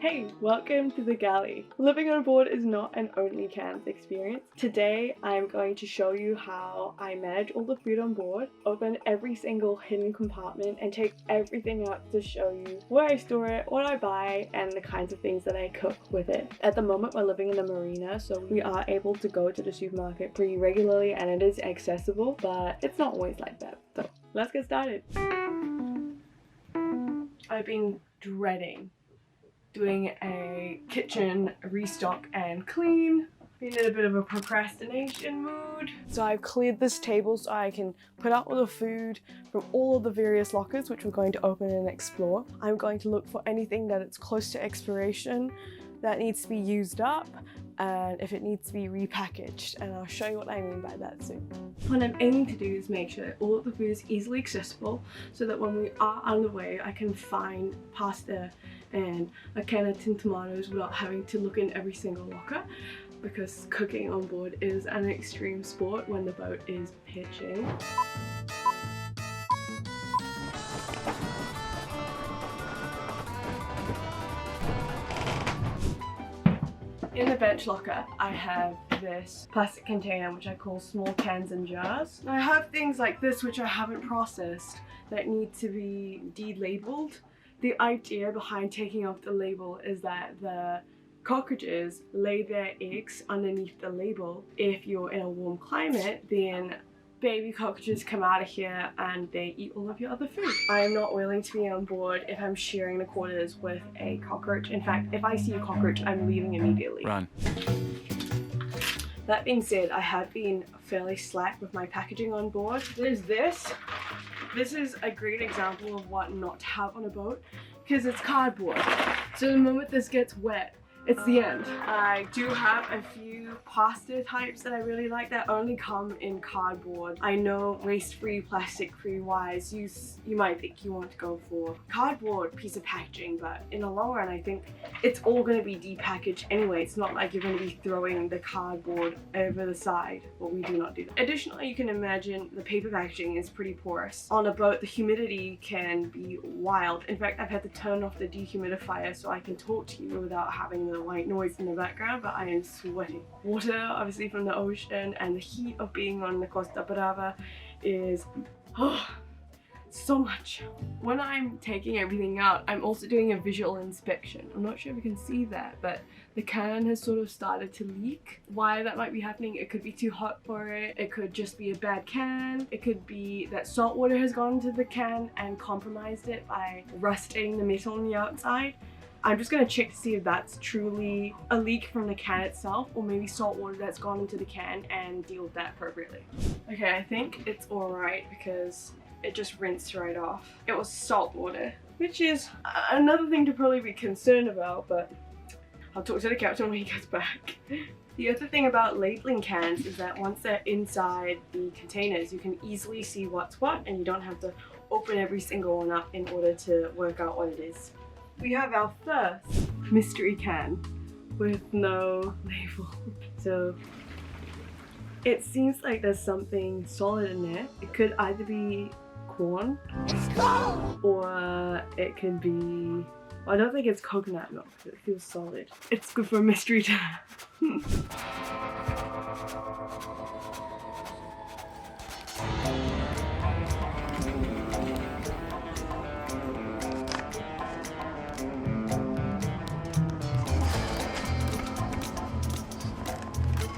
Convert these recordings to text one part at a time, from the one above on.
Hey, welcome to the galley. Living on board is not an only cans experience. Today I'm going to show you how I manage all the food on board, open every single hidden compartment and take everything out to show you where I store it, what I buy and the kinds of things that I cook with it. At the moment we're living in the marina, so we are able to go to the supermarket pretty regularly and it is accessible, but it's not always like that. So let's get started. I've been dreading doing a kitchen restock and clean. Been in a bit of a procrastination mood. So I've cleared this table so I can put out all the food from all of the various lockers which we're going to open and explore. I'm going to look for anything that it's close to expiration that needs to be used up and if it needs to be repackaged, and I'll show you what I mean by that soon. What I'm aiming to do is make sure that all of the food is easily accessible so that when we are on the way I can find pasta and a can of tin tomatoes without having to look in every single locker, because cooking on board is an extreme sport when the boat is pitching. In the bench locker, I have this plastic container which I call small cans and jars. I have things like this which I haven't processed that need to be de-labeled. The idea behind taking off the label is that the cockroaches lay their eggs underneath the label. If you're in a warm climate, then baby cockroaches come out of here and they eat all of your other food. I am not willing to be on board if I'm sharing the quarters with a cockroach. In fact, if I see a cockroach, I'm leaving immediately. Run. That being said, I have been fairly slack with my packaging on board. There's this. This is a great example of what not to have on a boat because it's cardboard. So the moment this gets wet, it's the end. I do have a few pasta types that I really like that only come in cardboard. I know waste-free, plastic-free wise, you might think you want to go for cardboard piece of packaging, but in the long run I think it's all going to be depackaged anyway. It's not like you're going to be throwing the cardboard over the side. Well, we do not do that. Additionally, you can imagine the paper packaging is pretty porous. On a boat, the humidity can be wild. In fact, I've had to turn off the dehumidifier so I can talk to you without having the white noise in the background, but I am sweating. Water, obviously from the ocean, and the heat of being on the Costa Brava is so much. When I'm taking everything out, I'm also doing a visual inspection. I'm not sure if you can see that, but the can has sort of started to leak. Why that might be happening, it could be too hot for it, it could just be a bad can, it could be that salt water has gone into the can and compromised it by rusting the metal on the outside. I'm just going to check to see if that's truly a leak from the can itself or maybe salt water that's gone into the can and deal with that appropriately. Okay, I think it's alright because it just rinsed right off. It was salt water, which is another thing to probably be concerned about, but I'll talk to the captain when he gets back. The other thing about labeling cans is that once they're inside the containers, you can easily see what's what and you don't have to open every single one up in order to work out what it is. We have our first mystery can with no label. So it seems like there's something solid in there. It could either be corn or it could be, well, I don't think it's coconut milk because it feels solid. It's good for a mystery can.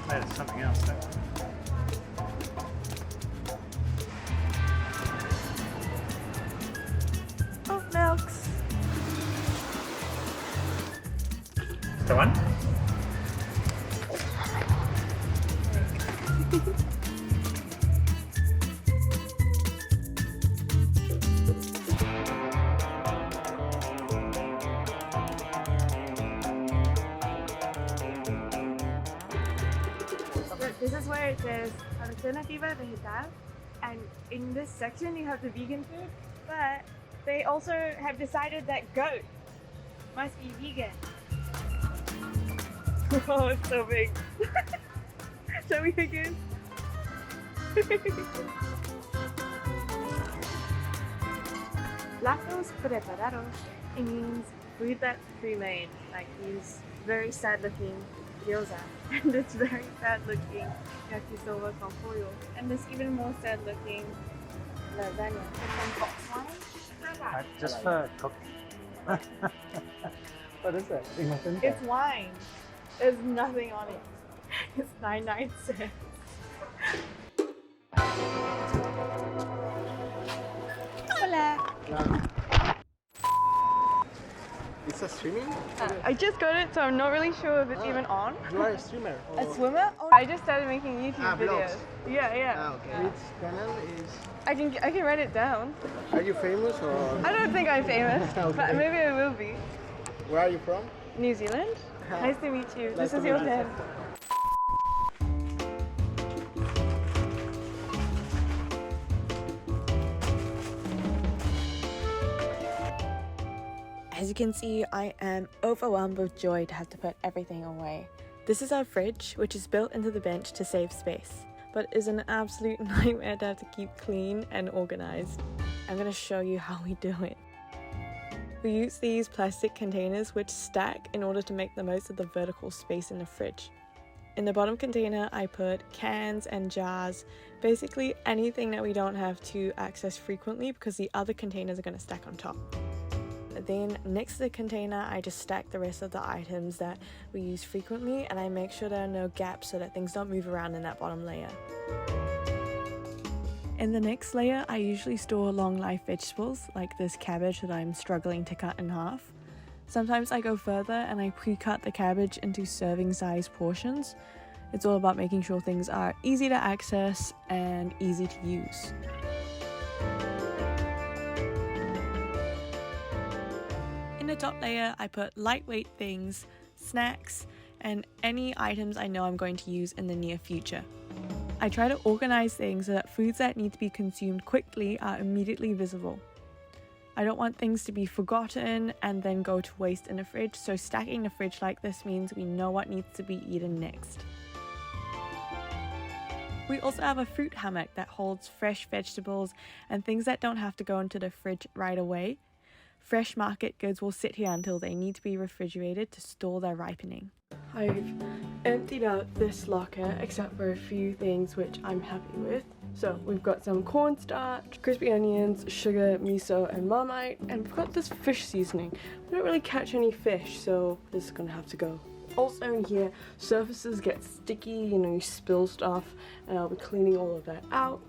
That's something else though. Oh, milks. The one? This is where it says Alternativa Vegetal, and in this section you have the vegan food, but they also have decided that goat must be vegan. Oh, it's so big. Shall we begin? Platos preparados, it means food that's pre-made, like these very sad-looking gyoza, and this very sad-looking yakisoba con pollo, and this even more sad-looking lasagna. And then box wine. Just for cooking. What is it? It's wine. There's nothing on it. It's 99 cents. Hola. It's a streaming? I just got it, so I'm not really sure if it's even on. You are a streamer? A swimmer? Oh, I just started making YouTube videos. Vlogs. Yeah. Okay. Which channel is... I can write it down. Are you famous or... I don't think I'm famous, Okay. but maybe I will be. Where are you from? New Zealand? Nice to meet you. Nice This to is your meet you. pen. As you can see, I am overwhelmed with joy to have to put everything away. This is our fridge, which is built into the bench to save space, but is an absolute nightmare to have to keep clean and organized. I'm going to show you how we do it. We use these plastic containers which stack in order to make the most of the vertical space in the fridge. In the bottom container, I put cans and jars, basically anything that we don't have to access frequently because the other containers are going to stack on top. Then next to the container, I just stack the rest of the items that we use frequently, and I make sure there are no gaps so that things don't move around in that bottom layer. In the next layer, I usually store long life vegetables like this cabbage that I'm struggling to cut in half. Sometimes I go further and I pre-cut the cabbage into serving size portions. It's all about making sure things are easy to access and easy to use. In the top layer, I put lightweight things, snacks, and any items I know I'm going to use in the near future. I try to organize things so that foods that need to be consumed quickly are immediately visible. I don't want things to be forgotten and then go to waste in the fridge, so stacking the fridge like this means we know what needs to be eaten next. We also have a fruit hammock that holds fresh vegetables and things that don't have to go into the fridge right away. Fresh market goods will sit here until they need to be refrigerated to stall their ripening. I've emptied out this locker except for a few things which I'm happy with. So we've got some cornstarch, crispy onions, sugar, miso and Marmite, and we've got this fish seasoning. We don't really catch any fish, so this is gonna have to go. Also in here, surfaces get sticky, you spill stuff, and I'll be cleaning all of that out.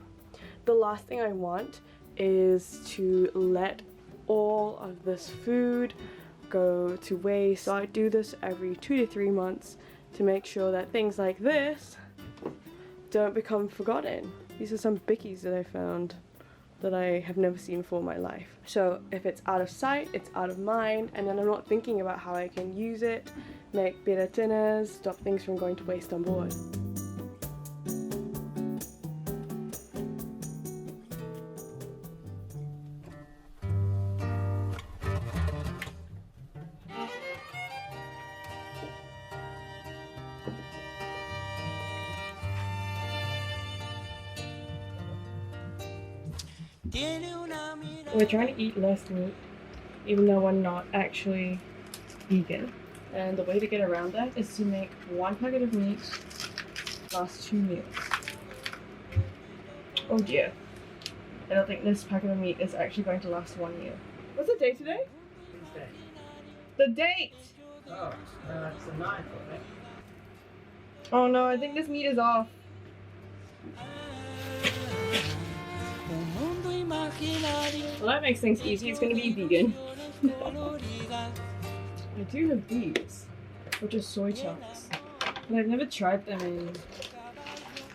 The last thing I want is to let all of this food go to waste, so I do this every 2 to 3 months to make sure that things like this don't become forgotten. These are some bickies that I found that I have never seen before in my life. So if it's out of sight, it's out of mind, and then I'm not thinking about how I can use it, make better dinners, stop things from going to waste on board. We're trying to eat less meat, even though we're not actually vegan. And the way to get around that is to make 1 packet of meat last 2 meals. Oh dear. I don't think this packet of meat is actually going to last 1 meal. What's the date today? Tuesday. The date! Oh, it's the 9th, I think. Oh no, I think this meat is off. Well, that makes things easy. It's going to be vegan. I do have these, which are soy chunks, but I've never tried them in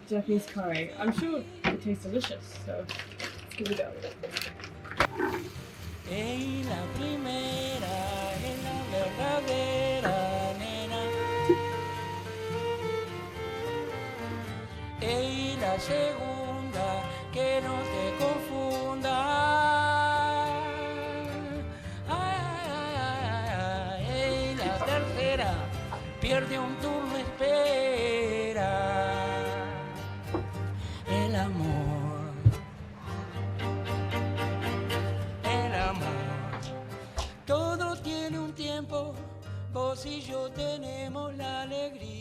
Japanese curry. I'm sure it tastes delicious, so let's give it a go. Que no te confunda. Ay, la tercera pierde un turno, espera. El amor, todo tiene un tiempo. bolsillo tenemos la alegría